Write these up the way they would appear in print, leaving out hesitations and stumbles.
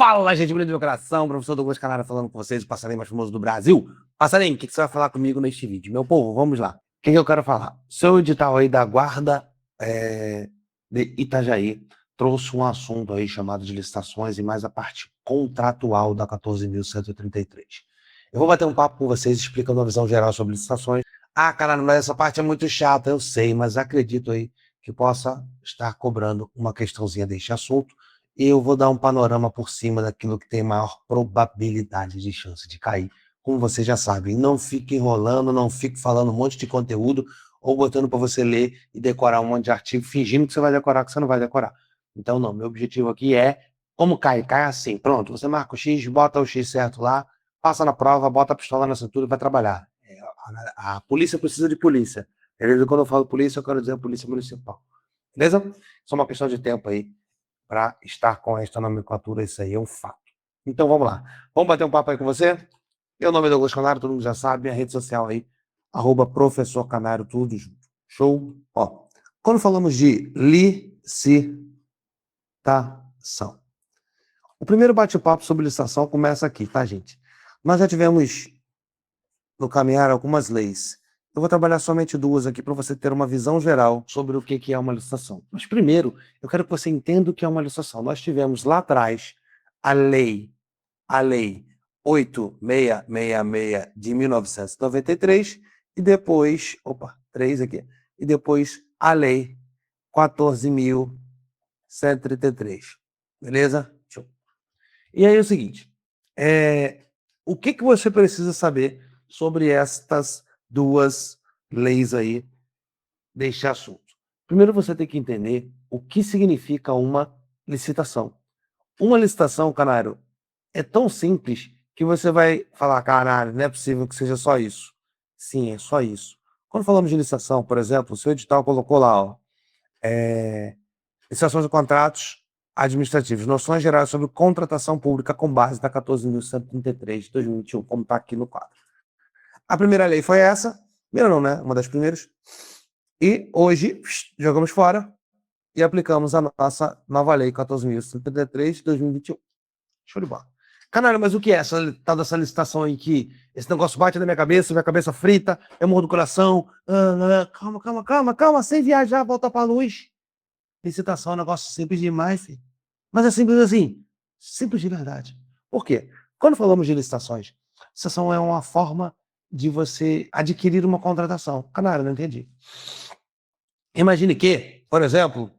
Fala, gente bonita do meu coração, professor Douglas Canara falando com vocês, o passarinho mais famoso do Brasil. Passarinho, o que você vai falar comigo neste vídeo? Meu povo, vamos lá. O que eu quero falar? Seu edital aí da guarda de Itajaí trouxe um assunto aí chamado de licitações e mais a parte contratual da 14.133. Eu vou bater um papo com vocês explicando uma visão geral sobre licitações. Ah, caralho, mas essa parte é muito chata, eu sei, mas acredito aí que possa estar cobrando uma questãozinha deste assunto. E eu vou dar um panorama por cima daquilo que tem maior probabilidade de chance de cair. Como vocês já sabem, não fique enrolando, não fique falando um monte de conteúdo ou botando para você ler e decorar um monte de artigo, fingindo que você vai decorar, que você não vai decorar. Então, não, meu objetivo aqui é como cai? Cai assim, pronto, você marca o X, bota o X certo lá, passa na prova, bota a pistola na cintura e vai trabalhar. A polícia precisa de polícia. Beleza? Quando eu falo polícia, eu quero dizer polícia municipal. Beleza? Só uma questão de tempo aí para estar com esta nomenclatura, isso aí é um fato. Então vamos lá. Vamos bater um papo aí com você? Meu nome é Douglas Canário, todo mundo já sabe, minha rede social aí, @professor Canário, tudo junto. Show? Ó, quando falamos de licitação, o primeiro bate-papo sobre licitação começa aqui, tá, gente? Nós já tivemos no caminhar algumas leis. Eu vou trabalhar somente duas aqui para você ter uma visão geral sobre o que é uma licitação. Mas primeiro, eu quero que você entenda o que é uma licitação. Nós tivemos lá atrás a lei 8666 de 1993 e depois, três aqui, e depois a lei 14.133. Beleza? Show. E aí é o seguinte, o que você precisa saber sobre estas duas leis aí deste assunto? Primeiro você tem que entender o que significa uma licitação. Uma licitação, Canário, é tão simples que você vai falar, caralho, não é possível que seja só isso. Sim, é só isso. Quando falamos de licitação, por exemplo, o seu edital colocou lá, ó, licitações de contratos administrativos, noções gerais sobre contratação pública com base na 14.133 de 2021, como está aqui no quadro. A primeira lei foi essa, primeira não, né? Uma das primeiras. E hoje jogamos fora e aplicamos a nossa nova lei 14.133 de 2021. Show de bola. Caralho, mas o que é essa tal dessa licitação aí que esse negócio bate na minha cabeça frita, eu morro do coração. Calma, sem viajar, volta pra luz. Licitação é um negócio simples demais, filho. Mas é simples assim, simples de verdade. Por quê? Quando falamos de licitações, licitação é uma forma de você adquirir uma contratação. Canário, não entendi. Imagine que, por exemplo,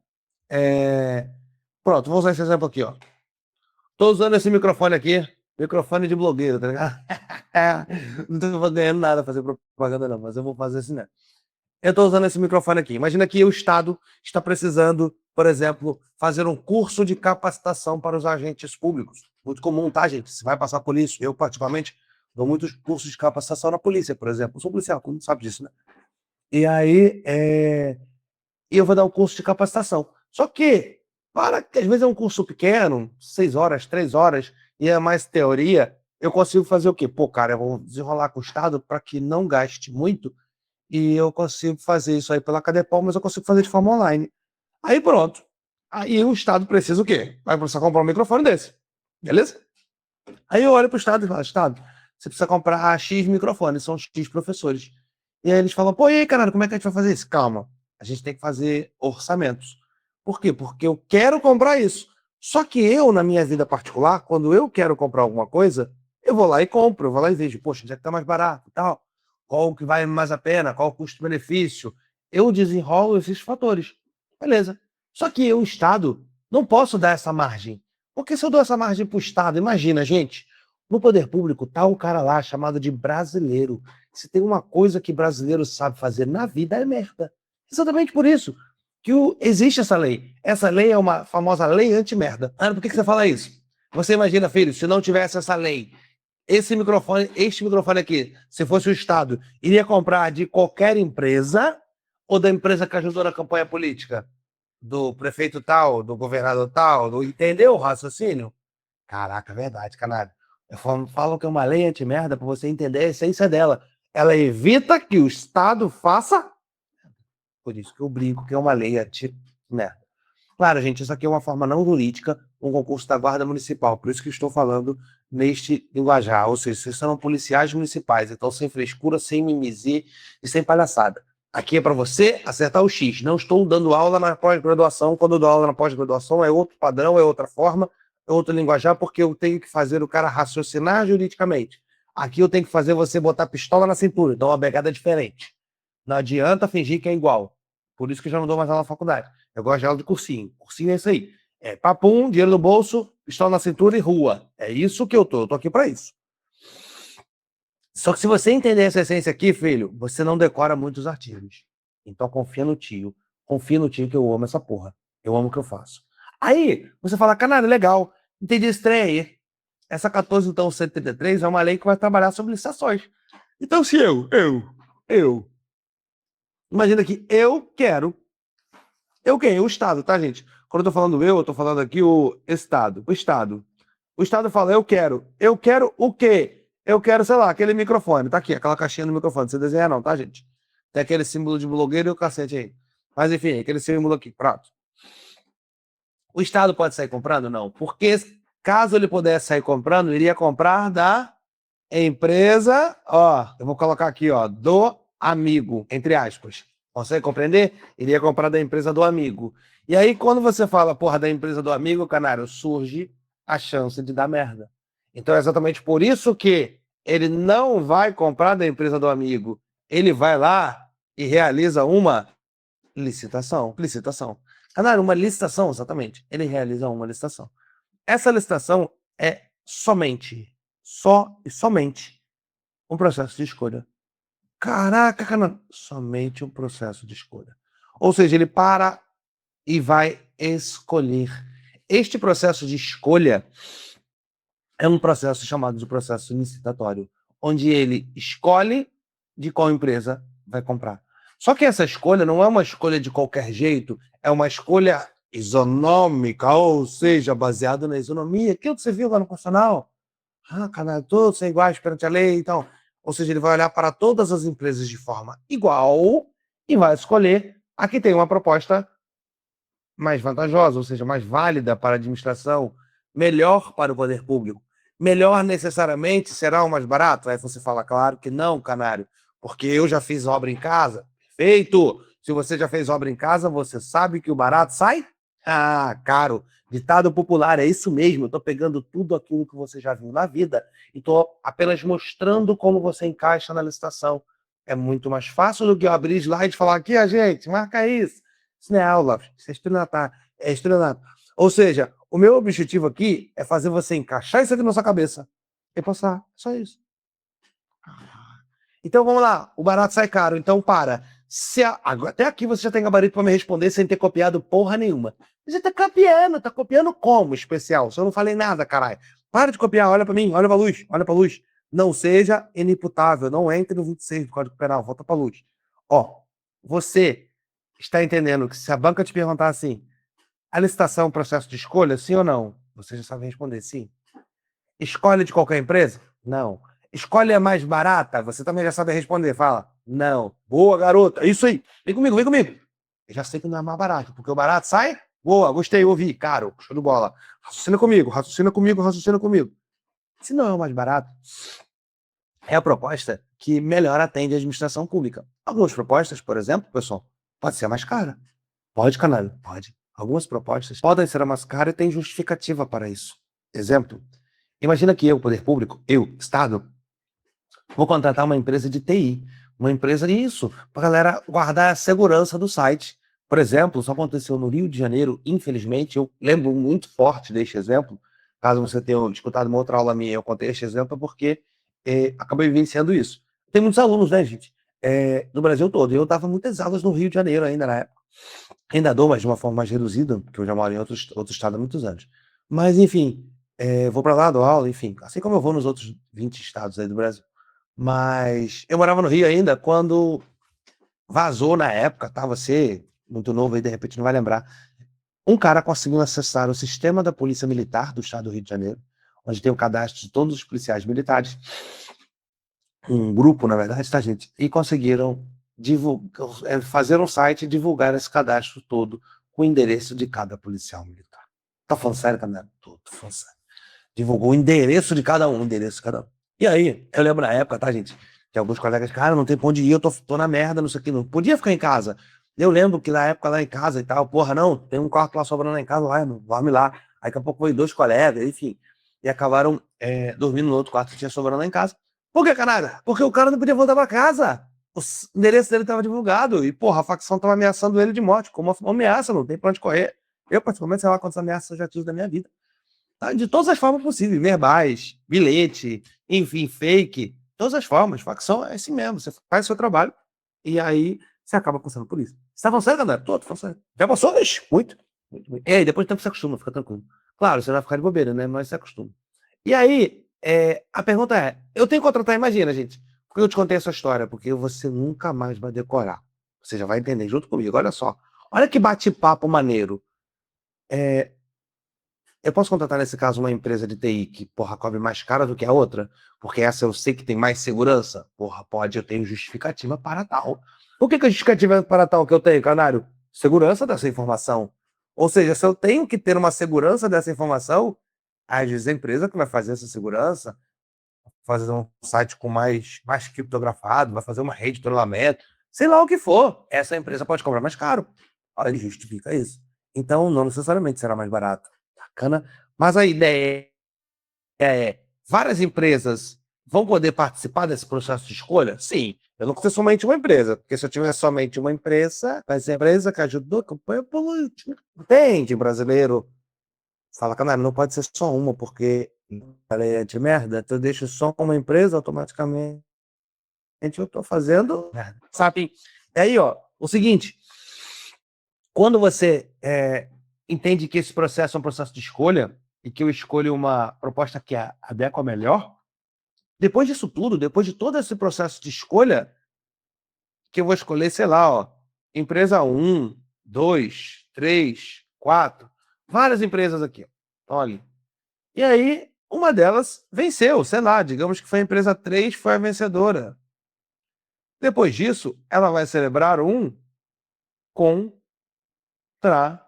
pronto, vou usar esse exemplo aqui, ó. Tô usando esse microfone aqui, microfone de blogueiro, tá ligado? Não tô ganhando nada fazer propaganda não, mas eu vou fazer assim, né? Eu estou usando esse microfone aqui. Imagina que o Estado está precisando, por exemplo, fazer um curso de capacitação para os agentes públicos. Muito comum, tá, gente? Você vai passar por isso. Eu, particularmente, dou muitos cursos de capacitação na polícia, por exemplo. Eu sou policial, todo mundo sabe disso, né? E aí, eu vou dar um curso de capacitação. Só que, para que às vezes é um curso pequeno, 6 horas, 3 horas, e é mais teoria, eu consigo fazer o quê? Pô, cara, eu vou desenrolar com o Estado para que não gaste muito e eu consigo fazer isso aí pela Cadepol, mas eu consigo fazer de forma online. Aí pronto. Aí o Estado precisa o quê? Vai precisar comprar um microfone desse. Beleza? Aí eu olho para o Estado e falo, Estado, você precisa comprar X microfones, são X professores. E aí eles falam, pô, e aí, caralho, como é que a gente vai fazer isso? Calma, a gente tem que fazer orçamentos. Por quê? Porque eu quero comprar isso. Só que eu, na minha vida particular, quando eu quero comprar alguma coisa, eu vou lá e compro, eu vou lá e vejo, poxa, onde é que tá mais barato e tal? Qual que vai mais a pena? Qual o custo-benefício? Eu desenrolo esses fatores. Beleza. Só que eu, Estado, não posso dar essa margem. Porque se eu dou essa margem para o Estado, imagina, gente, no poder público tá o cara lá chamado de brasileiro. Se tem uma coisa que brasileiro sabe fazer na vida é merda. Exatamente por isso que existe essa lei. Essa lei é uma famosa lei anti-merda. Ah, por que você fala isso? Você imagina, filho, se não tivesse essa lei, este microfone aqui, se fosse o Estado, iria comprar de qualquer empresa ou da empresa que ajudou na campanha política? Do prefeito tal, do governador tal, entendeu o raciocínio? Caraca, verdade, canalha. Falam que é uma lei anti-merda para você entender a essência dela. Ela evita que o Estado faça. Por isso que eu brinco que é uma lei anti-merda. Claro, gente, isso aqui é uma forma não jurídica, um concurso da Guarda Municipal, por isso que eu estou falando neste linguajar, ou seja, vocês são policiais municipais, então sem frescura, sem mimizê e sem palhaçada. Aqui é para você acertar o X. Não estou dando aula na pós-graduação. Quando eu dou aula na pós-graduação é outro padrão, é outra forma, é outro linguajar, porque eu tenho que fazer o cara raciocinar juridicamente. Aqui eu tenho que fazer você botar pistola na cintura, então uma pegada diferente. Não adianta fingir que é igual. Por isso que eu já não dou mais aula na faculdade. Eu gosto de aula de cursinho. Cursinho é isso aí. É papum, dinheiro no bolso, pistola na cintura e rua. É isso que eu tô. Eu tô aqui para isso. Só que se você entender essa essência aqui, filho, você não decora muitos artigos. Então confia no tio. Confia no tio que eu amo essa porra. Eu amo o que eu faço. Aí, você fala, caralho, legal. Entendi esse trem aí. Essa 14, então, 133 é uma lei que vai trabalhar sobre licitações. Então, se eu. Imagina que eu quero. Eu quem? O Estado, tá, gente? Quando eu tô falando eu tô falando aqui o Estado. O Estado. O Estado fala, eu quero. Eu quero o quê? Eu quero, sei lá, aquele microfone. Tá aqui, aquela caixinha do microfone. Você desenha não, tá, gente? Tem aquele símbolo de blogueiro e o cacete aí. Mas enfim, aquele símbolo aqui, pronto. O Estado pode sair comprando? Não. Porque caso ele pudesse sair comprando, iria comprar da empresa, ó, eu vou colocar aqui, ó, do amigo, entre aspas. Consegue compreender? Iria comprar da empresa do amigo. E aí, quando você fala, porra, da empresa do amigo, canário, surge a chance de dar merda. Então é exatamente por isso que ele não vai comprar da empresa do amigo. Ele vai lá e realiza uma licitação. Licitação. Canário, uma licitação, exatamente. Ele realiza uma licitação. Essa licitação é só e somente um processo de escolha. Caraca, cara, somente um processo de escolha. Ou seja, ele para e vai escolher. Este processo de escolha é um processo chamado de processo licitatório, onde ele escolhe de qual empresa vai comprar. Só que essa escolha não é uma escolha de qualquer jeito, é uma escolha isonômica, ou seja, baseada na isonomia. Aquilo que você viu lá no Constitucional. Ah, canal, todos são iguais perante a lei, então. Ou seja, ele vai olhar para todas as empresas de forma igual e vai escolher a que tem uma proposta mais vantajosa, ou seja, mais válida para a administração, melhor para o poder público. Melhor necessariamente será o mais barato? Aí você fala, claro que não, canário, porque eu já fiz obra em casa. Perfeito! Se você já fez obra em casa, você sabe que o barato sai caro. Ditado popular, é isso mesmo. Eu estou pegando tudo aquilo que você já viu na vida e estou apenas mostrando como você encaixa na licitação. É muito mais fácil do que eu abrir slide e falar aqui, a gente, marca isso. Isso não é aula, isso é estelionato. É estelionato. Ou seja, o meu objetivo aqui é fazer você encaixar isso aqui na sua cabeça e passar. Só isso. Então vamos lá, o barato sai caro, então para. Até aqui você já tem gabarito para me responder sem ter copiado porra nenhuma. Você tá copiando como especial? Se eu não falei nada, caralho. Para de copiar, olha para mim, olha pra luz, olha pra luz. Não seja inimputável, não entre no 26 do Código Penal, volta pra luz. Ó, você está entendendo que se a banca te perguntar assim, a licitação é um processo de escolha, sim ou não? Você já sabe responder sim. Escolhe de qualquer empresa? Não. Escolhe a mais barata? Você também já sabe responder. Fala, não. Boa, garota. Isso aí. Vem comigo, vem comigo. Eu já sei que não é mais barato, porque o barato sai. Boa, gostei, ouvi. Caro, show de bola. Raciocina comigo, raciocina comigo, raciocina comigo. Se não é o mais barato, é a proposta que melhor atende a administração pública. Algumas propostas, por exemplo, pessoal, pode ser mais cara. Pode, canal, pode. Algumas propostas podem ser mais caras e tem justificativa para isso. Exemplo, imagina que eu, poder público, eu, Estado, vou contratar uma empresa de TI, uma empresa disso, para a galera guardar a segurança do site. Por exemplo, isso aconteceu no Rio de Janeiro, infelizmente, eu lembro muito forte deste exemplo. Caso você tenha escutado uma outra aula minha, eu contei este exemplo porque acabei vivenciando isso. Tem muitos alunos, né, gente, no Brasil todo. Eu dava muitas aulas no Rio de Janeiro ainda na época. Ainda dou, mas de uma forma mais reduzida, porque eu já moro em outro estado há muitos anos. Mas, enfim, vou para lá, dou aula, enfim, assim como eu vou nos outros 20 estados aí do Brasil. Mas eu morava no Rio ainda quando vazou na época, tá? Você, muito novo aí, de repente não vai lembrar. Um cara conseguiu acessar o sistema da Polícia Militar do estado do Rio de Janeiro, onde tem o cadastro de todos os policiais militares, um grupo, na verdade, tá, gente? E conseguiram fazer um site e divulgar esse cadastro todo com o endereço de cada policial militar. Tá falando sério, Canaro? Tô falando sério. Divulgou o endereço de cada um, E aí, eu lembro na época, tá, gente? Que alguns colegas, cara, não tem pra onde ir, eu tô na merda, não sei o que, não podia ficar em casa. Eu lembro que na época lá em casa e tal, porra, não, tem um quarto lá sobrando lá em casa, lá, dorme lá. Aí daqui a pouco foi 2 colegas, enfim. E acabaram dormindo no outro quarto que tinha sobrando lá em casa. Por que, Canara? Porque o cara não podia voltar pra casa. O endereço dele tava divulgado. E, porra, a facção tava ameaçando ele de morte. Como uma ameaça, não tem pra onde correr. Eu, particularmente, sei lá quantas ameaças eu já tive da minha vida. Tá? De todas as formas possíveis, verbais, bilhete, enfim, fake, todas as formas. Facção é assim mesmo, você faz o seu trabalho e aí você acaba passando por isso. Você tá falando sério, galera? Tô falando sério. Já passou? Ixi, muito. E aí, depois do tempo você acostuma, fica tranquilo. Claro, você vai ficar de bobeira, né? Mas você acostuma. E aí, a pergunta é, eu tenho que contratar, imagina, gente, por que eu te contei essa história? Porque você nunca mais vai decorar. Você já vai entender junto comigo, olha só. Olha que bate-papo maneiro. Eu posso contratar, nesse caso, uma empresa de TI que, porra, cobre mais cara do que a outra? Porque essa eu sei que tem mais segurança? Porra, pode, eu tenho justificativa para tal. Por que a justificativa para tal que eu tenho, Canário? Segurança dessa informação. Ou seja, se eu tenho que ter uma segurança dessa informação, às vezes a empresa que vai fazer essa segurança, fazer um site com mais criptografado, vai fazer uma rede de trollamento, sei lá o que for, essa empresa pode cobrar mais caro. Olha, ele justifica isso. Então, não necessariamente será mais barato. Bacana. Mas a ideia várias empresas vão poder participar desse processo de escolha? Sim. Eu não quero ser somente uma empresa, porque se eu tiver somente uma empresa, vai ser a empresa que ajudou a campanha política. Entende, brasileiro? Fala, Canário, não pode ser só uma, porque ela é de merda, então eu deixo só uma empresa, automaticamente eu tô fazendo merda. Sabe? E aí, ó, o seguinte, quando você entende que esse processo é um processo de escolha, e que eu escolho uma proposta que adequa melhor, depois disso tudo, depois de todo esse processo de escolha, que eu vou escolher, sei lá, ó, empresa 1, 2, 3, 4, várias empresas aqui. Olha. E aí, uma delas venceu, sei lá, digamos que foi a empresa 3, foi a vencedora. Depois disso, ela vai celebrar um contrato.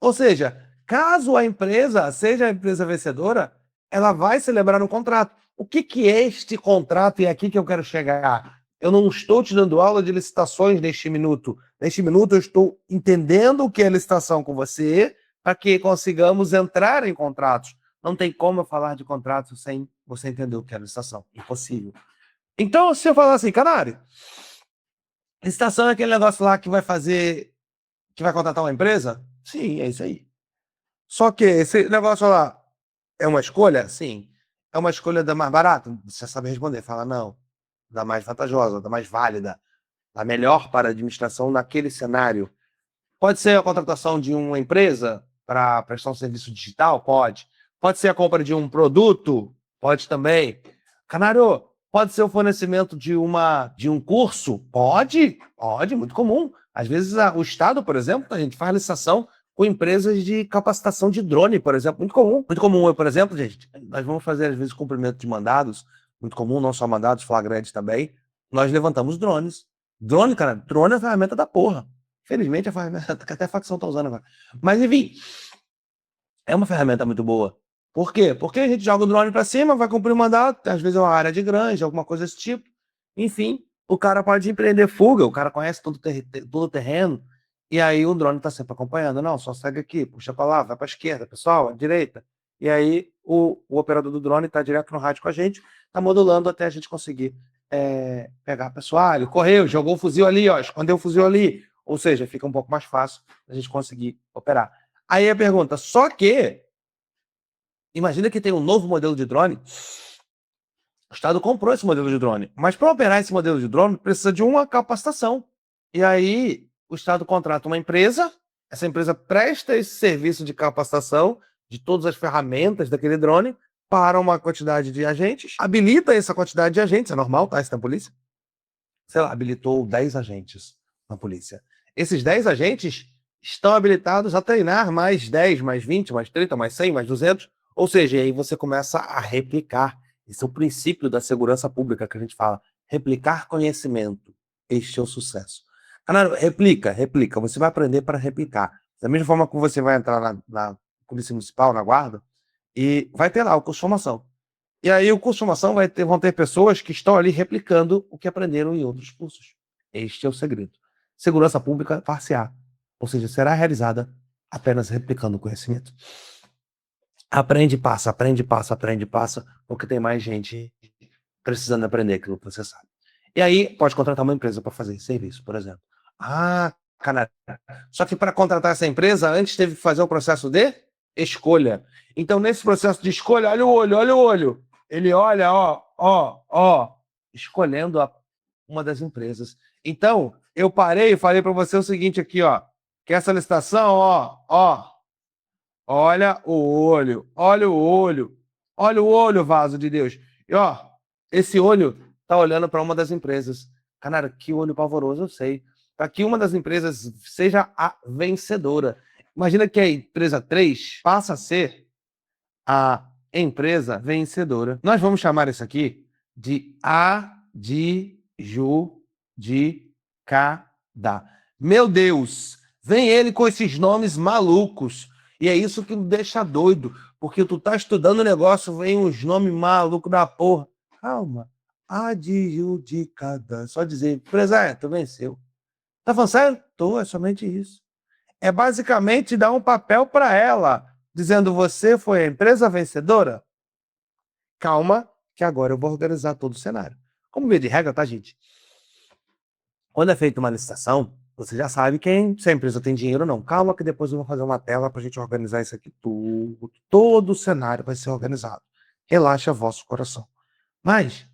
Ou seja, caso a empresa seja a empresa vencedora, ela vai celebrar um contrato. O que é este contrato? E é aqui que eu quero chegar. Eu não estou te dando aula de licitações neste minuto. Neste minuto, eu estou entendendo o que é licitação com você para que consigamos entrar em contratos. Não tem como eu falar de contratos sem você entender o que é licitação. Impossível. Então, se eu falar assim, Canário, licitação é aquele negócio lá que vai fazer, que vai contratar uma empresa? Sim, é isso aí. Só que esse negócio lá é uma escolha? Sim. É uma escolha da mais barata? Você sabe responder. Fala, não. Da mais vantajosa, da mais válida, da melhor para a administração naquele cenário. Pode ser a contratação de uma empresa para prestar um serviço digital? Pode. Pode ser a compra de um produto? Pode também. Canário, pode ser o fornecimento de um curso? Pode. Pode, muito comum. Às vezes o Estado, por exemplo, a gente faz licitação com empresas de capacitação de drone, por exemplo, muito comum. Muito comum, eu, por exemplo, gente, nós vamos fazer, às vezes, cumprimento de mandados, muito comum, não só mandados, flagrantes também, nós levantamos drones. Drone, cara, drone é a ferramenta da porra. Felizmente, a ferramenta, até a facção tá usando agora. Mas, enfim, é uma ferramenta muito boa. Por quê? Porque a gente joga o drone para cima, vai cumprir o mandato, às vezes é uma área de granja, alguma coisa desse tipo. Enfim, o cara pode empreender fuga, o cara conhece todo o terreno, e aí o drone está sempre acompanhando. Não, só segue aqui, puxa para lá, vai para a esquerda, pessoal, à direita. E aí o operador do drone está direto no rádio com a gente, está modulando até a gente conseguir pegar pessoal. Ele correu, jogou o fuzil ali, ó, escondeu o fuzil ali. Ou seja, fica um pouco mais fácil a gente conseguir operar. Aí a pergunta, só que, imagina que tem um novo modelo de drone, o Estado comprou esse modelo de drone, mas para operar esse modelo de drone precisa de uma capacitação. E aí o Estado contrata uma empresa, essa empresa presta esse serviço de capacitação de todas as ferramentas daquele drone para uma quantidade de agentes, habilita essa quantidade de agentes, é normal, tá? Isso na polícia. Sei lá, habilitou 10 agentes na polícia. Esses 10 agentes estão habilitados a treinar mais 10, mais 20, mais 30, mais 100, mais 200. Ou seja, aí você começa a replicar. Esse é o princípio da segurança pública que a gente fala. Replicar conhecimento. Este é o sucesso. Canário, replica. Você vai aprender para replicar. Da mesma forma que você vai entrar na Polícia Municipal, na Guarda, e vai ter lá o curso de formação. E aí o curso de formação vão ter pessoas que estão ali replicando o que aprenderam em outros cursos. Este é o segredo. Segurança pública far-se-á, ou seja, será realizada apenas replicando o conhecimento. Aprende, passa, porque tem mais gente precisando aprender aquilo que você sabe. E aí pode contratar uma empresa para fazer esse serviço, por exemplo. Ah, cara. Só que para contratar essa empresa, antes teve que fazer o processo de escolha. Então, nesse processo de escolha, olha o olho. Ele olha, escolhendo uma das empresas. Então, eu parei e falei para você o seguinte aqui, ó, que essa licitação, olha o olho, vaso de Deus. E esse olho tá olhando para uma das empresas. Cara, que olho pavoroso, eu sei. Para que uma das empresas seja a vencedora. Imagina que a empresa 3 passa a ser a empresa vencedora. Nós vamos chamar isso aqui de adjudicada. Meu Deus, vem ele com esses nomes malucos. E é isso que me deixa doido, porque tu tá estudando o negócio, vem uns nomes malucos da porra. Calma. Adjudicada. Só dizer, empresa, tu venceu. Tá falando sério? Tô, é somente isso. É basicamente dar um papel para ela, dizendo você foi a empresa vencedora. Calma, que agora eu vou organizar todo o cenário. Como via de regra, tá, gente? Quando é feita uma licitação, você já sabe se a empresa tem dinheiro ou não. Calma que depois eu vou fazer uma tela para a gente organizar isso aqui tudo. Todo o cenário vai ser organizado. Relaxa vosso coração. Mas,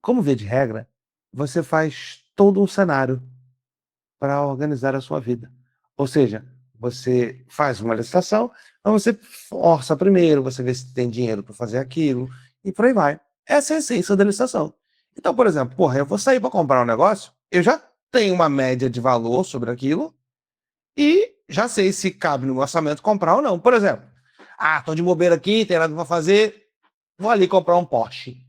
como via de regra, você faz todo um cenário para organizar a sua vida. Ou seja, você faz uma licitação, mas você orça primeiro, você vê se tem dinheiro para fazer aquilo, e por aí vai. Essa é a essência da licitação. Então, por exemplo, eu vou sair para comprar um negócio, eu já tenho uma média de valor sobre aquilo e já sei se cabe no orçamento comprar ou não. Por exemplo, tô de bobeira aqui, tem nada para fazer, vou ali comprar um Porsche.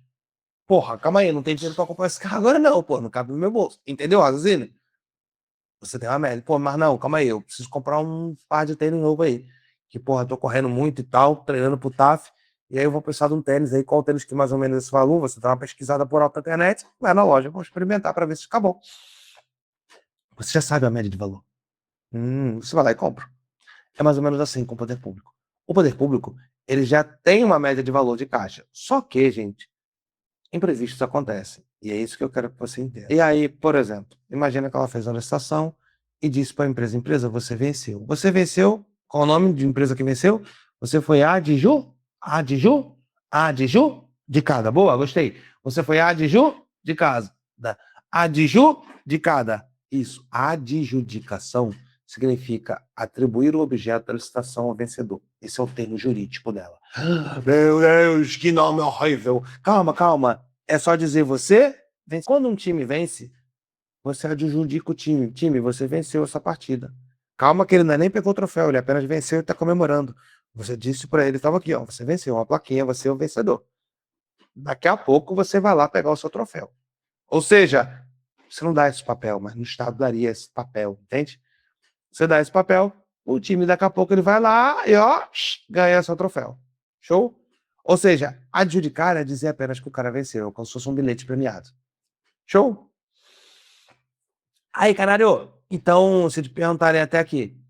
Porra, calma aí, não tem dinheiro para comprar esse carro agora não, não cabe no meu bolso. Entendeu, raciocínio? Você tem uma média. Pô, mas não, calma aí, eu preciso comprar um par de tênis novo aí. Que, tô correndo muito e tal, treinando pro TAF. E aí eu vou precisar de um tênis aí. Qual tênis que mais ou menos esse valor? Você dá uma pesquisada por alta internet, vai na loja, vou experimentar para ver se fica bom. Você já sabe a média de valor. Você vai lá e compra. É mais ou menos assim com o poder público. O poder público, ele já tem uma média de valor de caixa. Só que, gente, imprevistos acontecem. E é isso que eu quero que você entenda. E aí, por exemplo, imagina que ela fez uma licitação e disse para a empresa, você venceu. Você venceu, qual o nome de empresa que venceu? Você foi de cada. Boa, gostei. Você foi de casa. De cada. Isso, adjudicação significa atribuir o objeto da licitação ao vencedor. Esse é o termo jurídico dela. Meu Deus, que nome horrível. Calma. É só dizer você vence. Quando um time vence, você adjudica o time. Time, você venceu essa partida. Calma que ele nem pegou o troféu, ele apenas venceu e está comemorando. Você disse para ele, estava aqui, você venceu, uma plaquinha, você é o vencedor. Daqui a pouco você vai lá pegar o seu troféu. Ou seja, você não dá esse papel, mas no Estado daria esse papel, entende? Você dá esse papel, o time daqui a pouco ele vai lá e ganha seu troféu. Show? Ou seja, adjudicar é dizer apenas que o cara venceu, como se fosse um bilhete premiado. Show? Aí, canário, então, se te perguntarem até aqui,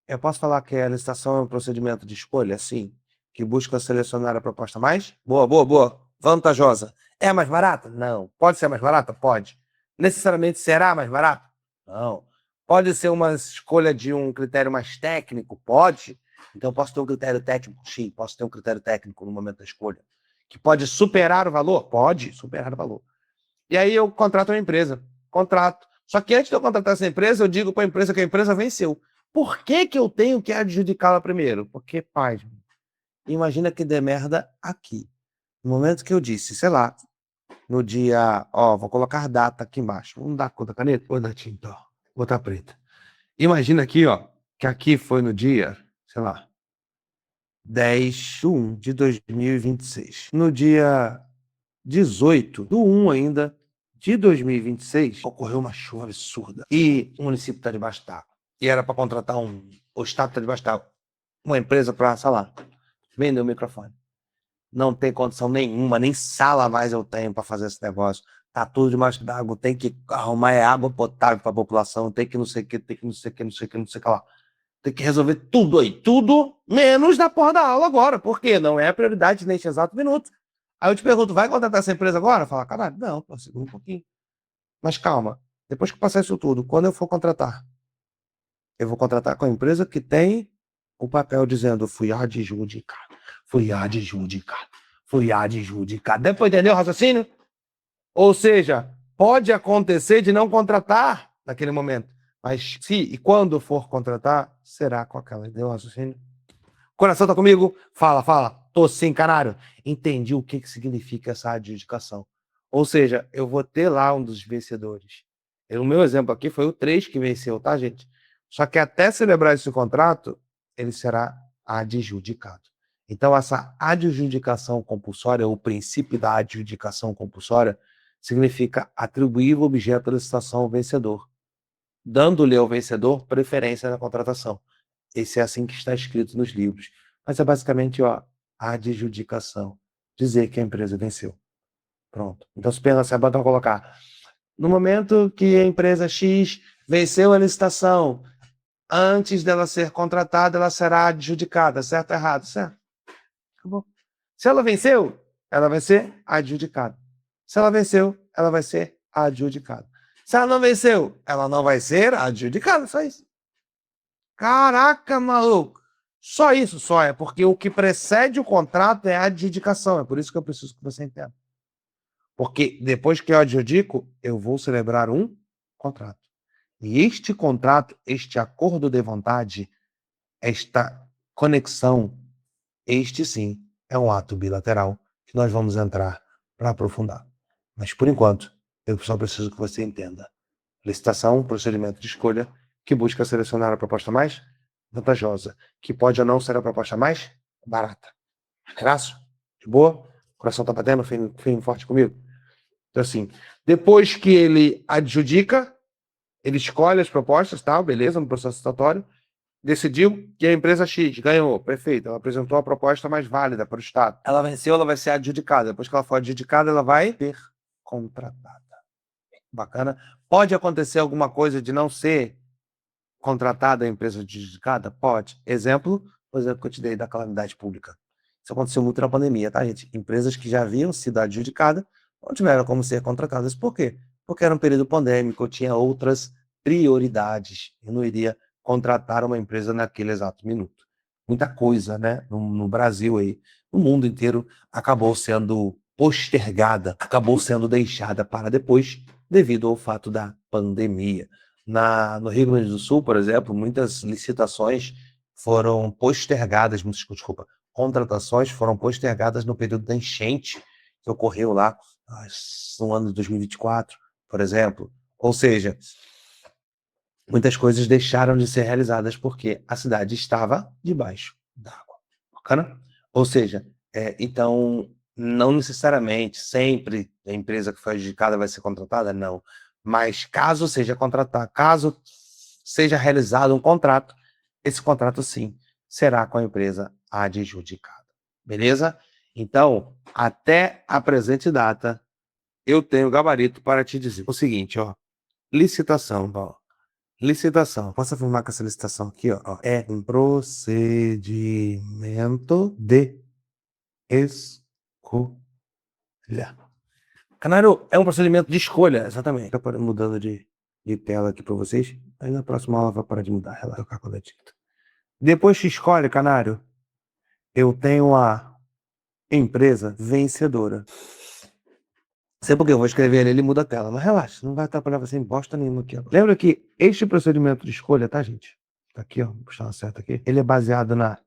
eu posso falar que a licitação é um procedimento de escolha, sim, que busca selecionar a proposta mais? Boa. Vantajosa. É a mais barata? Não. Pode ser a mais barata? Pode. Necessariamente será mais barata? Não. Pode ser uma escolha de um critério mais técnico? Pode. Então, posso ter um critério técnico? Sim, posso ter um critério técnico no momento da escolha. Que pode superar o valor? Pode superar o valor. E aí eu contrato uma empresa. Contrato. Só que antes de eu contratar essa empresa, eu digo para a empresa que a empresa venceu. Por que eu tenho que adjudicá-la primeiro? Porque, pai, imagina que dê merda aqui. No momento que eu disse, sei lá, no dia, vou colocar data aqui embaixo. Vamos dar conta da caneta? Vou dar tinta, vou botar preta. Imagina aqui, que aqui foi no dia, sei lá, 10/1 de 2026. No dia 18/1 ainda de 2026, ocorreu uma chuva absurda e o município está debaixo d'água. E era para contratar o Estado está debaixo d'água, uma empresa para, sei lá, vender o microfone. Não tem condição nenhuma, nem sala mais eu tenho para fazer esse negócio. Tá tudo debaixo d'água, tem que arrumar água potável para a população, tem que não sei o que, tem que não sei o que, não sei o que, não sei o que lá. Tem que resolver tudo aí, tudo menos na porra da aula agora, porque não é a prioridade neste exato minuto. Aí eu te pergunto, vai contratar essa empresa agora? Fala, caralho, não, pô, segura um pouquinho. Mas calma, depois que passar isso tudo, quando eu for contratar, eu vou contratar com a empresa que tem o papel dizendo fui adjudicado, fui adjudicado, fui adjudicado. Deu para entender o raciocínio? Ou seja, pode acontecer de não contratar naquele momento, mas se e quando for contratar, será com aquela. Entendeu o raciocínio? Coração tá comigo? Fala, fala. Tô sim, canário. Entendi o que significa essa adjudicação. Ou seja, eu vou ter lá um dos vencedores. O meu exemplo aqui foi o 3 que venceu, tá, gente? Só que até celebrar esse contrato, ele será adjudicado. Então, essa adjudicação compulsória, o princípio da adjudicação compulsória, significa atribuir o objeto da licitação ao vencedor, dando-lhe ao vencedor preferência na contratação. Esse é assim que está escrito nos livros. Mas é basicamente, ó, a adjudicação. Dizer que a empresa venceu. Pronto. Então, se pensa, se a banca colocar, no momento que a empresa X venceu a licitação, antes dela ser contratada, ela será adjudicada, certo ou errado? Certo. Acabou. Se ela venceu, ela vai ser adjudicada. Se ela venceu, ela vai ser adjudicada. Se ela não venceu, ela não vai ser adjudicada, só isso. Caraca, maluco! Só isso, só é porque o que precede o contrato é a adjudicação. É por isso que eu preciso que você entenda. Porque depois que eu adjudico, eu vou celebrar um contrato. E este contrato, este acordo de vontade, esta conexão, este sim é um ato bilateral que nós vamos entrar para aprofundar. Mas por enquanto, eu só preciso que você entenda. Licitação, procedimento de escolha que busca selecionar a proposta mais vantajosa, que pode ou não ser a proposta mais barata. Graço? De boa? Coração tá batendo firme forte comigo? Então, assim, depois que ele adjudica, ele escolhe as propostas, tal, beleza, no processo licitatório, decidiu que a empresa X ganhou, perfeito, ela apresentou a proposta mais válida para o Estado. Ela venceu, ela vai ser adjudicada. Depois que ela for adjudicada, ela vai ser contratada. Bacana. Pode acontecer alguma coisa de não ser contratada a empresa adjudicada? Pode. Exemplo, o exemplo que eu te dei da calamidade pública. Isso aconteceu muito na pandemia, tá, gente? Empresas que já haviam sido adjudicadas não tiveram como ser contratadas. Por quê? Porque era um período pandêmico, tinha outras prioridades. Eu não iria contratar uma empresa naquele exato minuto. Muita coisa, né? No Brasil aí, no mundo inteiro, acabou sendo postergada, acabou sendo deixada para depois, devido ao fato da pandemia. No Rio Grande do Sul, por exemplo, muitas licitações foram postergadas, desculpa, contratações foram postergadas no período da enchente que ocorreu lá no ano de 2024, por exemplo. Ou seja, muitas coisas deixaram de ser realizadas porque a cidade estava debaixo d'água. Bacana? Ou seja, então, não necessariamente sempre a empresa que foi adjudicada vai ser contratada, não. Mas caso seja contratada, caso seja realizado um contrato, esse contrato sim será com a empresa adjudicada. Beleza? Então, até a presente data, eu tenho gabarito para te dizer o seguinte, ó. Licitação, ó. Licitação. Posso afirmar que essa licitação aqui, ó, é um procedimento de escolha. Canário, é um procedimento de escolha, exatamente. Tá mudando de tela aqui para vocês. Aí na próxima aula vai parar de mudar. Ela vai ficar com a tinta. Depois que escolhe, Canário, eu tenho a empresa vencedora. Sei porque eu vou escrever ele muda a tela, mas relaxa, não vai atrapalhar você em bosta nenhuma aqui agora. Lembra que este procedimento de escolha, tá, gente? Tá aqui, ó, vou puxar uma seta aqui. Ele é baseado na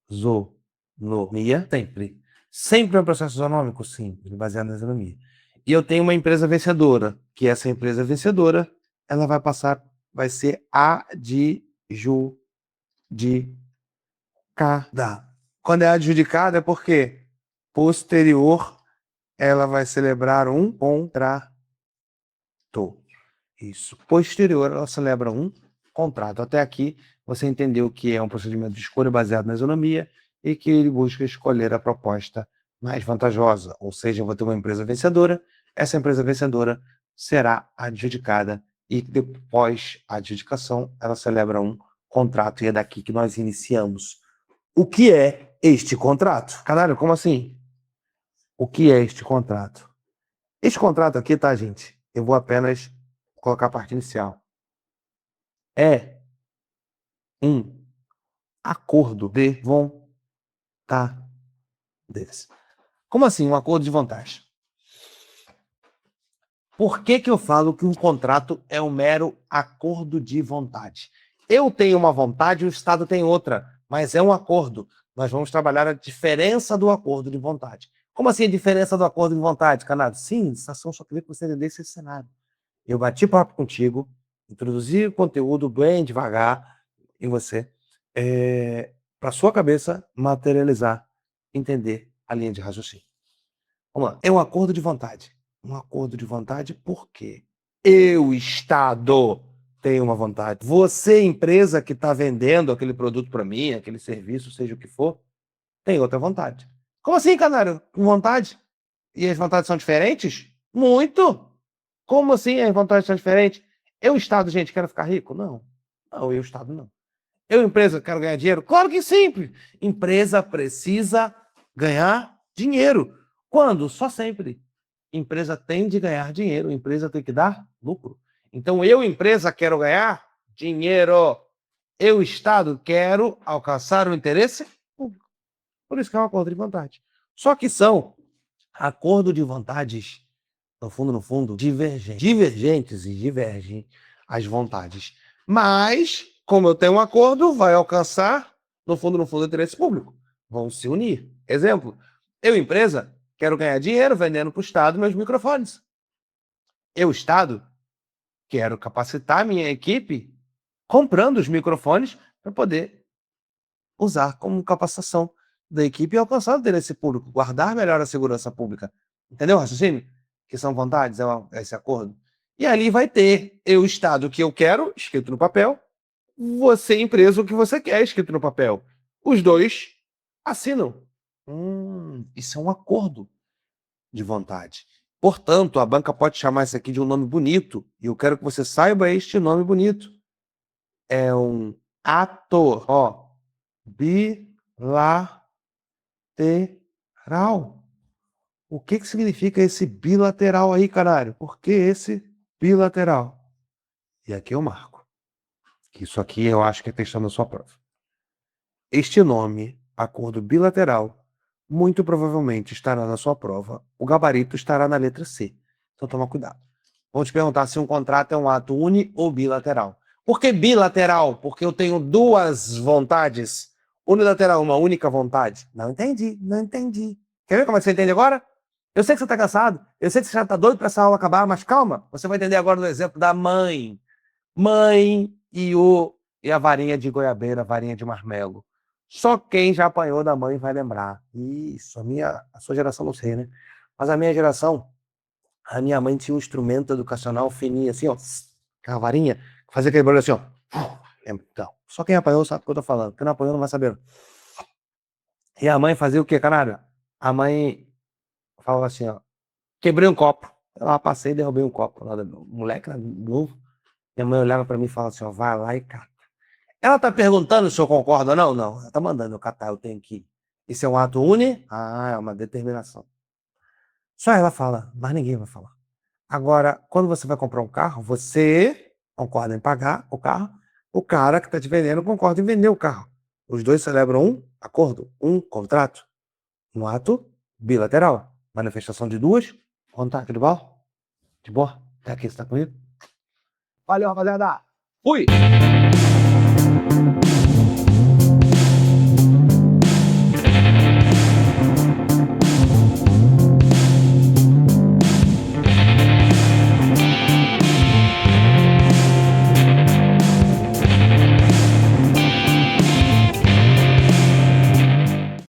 isonomia, sempre. Sempre é um processo isonômico, sim, ele é baseado na isonomia. E eu tenho uma empresa vencedora, que essa empresa vencedora, ela vai ser adjudicada. Quando é adjudicada é porque posterior ela vai celebrar um contrato. Isso. Posterior, ela celebra um contrato. Até aqui, você entendeu que é um procedimento de escolha baseado na isonomia e que ele busca escolher a proposta mais vantajosa. Ou seja, eu vou ter uma empresa vencedora, essa empresa vencedora será adjudicada e depois a adjudicação, ela celebra um contrato e é daqui que nós iniciamos. O que é este contrato? Caralho, como assim? O que é este contrato? Este contrato aqui, tá, gente? Eu vou apenas colocar a parte inicial. É um acordo de vontades. Como assim, um acordo de vontade? Por que eu falo que um contrato é um mero acordo de vontade? Eu tenho uma vontade e o Estado tem outra, mas é um acordo. Nós vamos trabalhar a diferença do acordo de vontade. Como assim a diferença do acordo de vontade, Canado? Sim, só queria que você entendesse esse cenário. Eu bati papo contigo, introduzi o conteúdo bem devagar em você, para sua cabeça materializar, entender a linha de raciocínio. Vamos lá. É um acordo de vontade. Um acordo de vontade porque eu, Estado, tenho uma vontade. Você, empresa que está vendendo aquele produto para mim, aquele serviço, seja o que for, tem outra vontade. Como assim, Canário? Com vontade? E as vontades são diferentes? Muito! Como assim as vontades são diferentes? Eu, Estado, gente, quero ficar rico? Não. Não, eu, Estado, não. Eu, empresa, quero ganhar dinheiro? Claro que sim. Empresa precisa ganhar dinheiro. Quando? Só sempre. Empresa tem de ganhar dinheiro, empresa tem que dar lucro. Então, eu, empresa, quero ganhar dinheiro. Eu, Estado, quero alcançar o interesse público. Por isso que é um acordo de vontade. Só que são acordo de vontades, no fundo, divergentes e divergem as vontades. Mas, como eu tenho um acordo, vai alcançar, no fundo, o interesse público. Vão se unir. Exemplo, eu, empresa, quero ganhar dinheiro vendendo para o Estado meus microfones. Eu, Estado, quero capacitar minha equipe comprando os microfones para poder usar como capacitação da equipe e alcançar o interesse público, guardar melhor a segurança pública. Entendeu o raciocínio? Que são vontades, é esse acordo. E ali vai ter eu, Estado, o que eu quero, escrito no papel, você, empresa, o que você quer, escrito no papel. Os dois assinam. Isso é um acordo de vontade. Portanto, a banca pode chamar isso aqui de um nome bonito, e eu quero que você saiba este nome bonito. É um ato, ó, bilateral. O que significa esse bilateral aí, caralho? Por que esse bilateral? E aqui eu marco. Isso aqui eu acho que é questão da sua prova. Este nome, acordo bilateral, muito provavelmente estará na sua prova. O gabarito estará na letra C. Então toma cuidado. Vou te perguntar se um contrato é um ato uni ou bilateral. Por que bilateral? Porque eu tenho duas vontades. Unilateral, uma única vontade. Não entendi, não entendi. Quer ver como é que você entende agora? Eu sei que você está cansado, eu sei que você já está doido para essa aula acabar, mas calma, você vai entender agora no exemplo da mãe. Mãe e a varinha de goiabeira, a varinha de marmelo. Só quem já apanhou da mãe vai lembrar. Isso, a sua geração não sei, né? Mas a minha geração, a minha mãe tinha um instrumento educacional fininho, assim, ó, com a varinha, fazia aquele barulho assim, ó. Então, só quem apanhou sabe o que eu tô falando. Quem não apanhou não vai saber. E a mãe fazia o quê, caralho? A mãe falava assim, ó, quebrei um copo. Eu lá passei e derrubei um copo. Lá do moleque, novo. Minha mãe olhava pra mim e falava assim, ó, vai lá e cata. Ela tá perguntando se eu concordo ou não? Não, ela tá mandando eu catar, eu tenho que ir. Isso é um ato uni? Ah, é uma determinação. Só ela fala, mas ninguém vai falar. Agora, quando você vai comprar um carro, você concorda em pagar o carro, o cara que está te vendendo concorda em vender o carro. Os dois celebram um acordo, um contrato, um ato bilateral. Manifestação de duas vontades. De boa? De boa? Até aqui, você tá comigo? Valeu, rapaziada. Fui!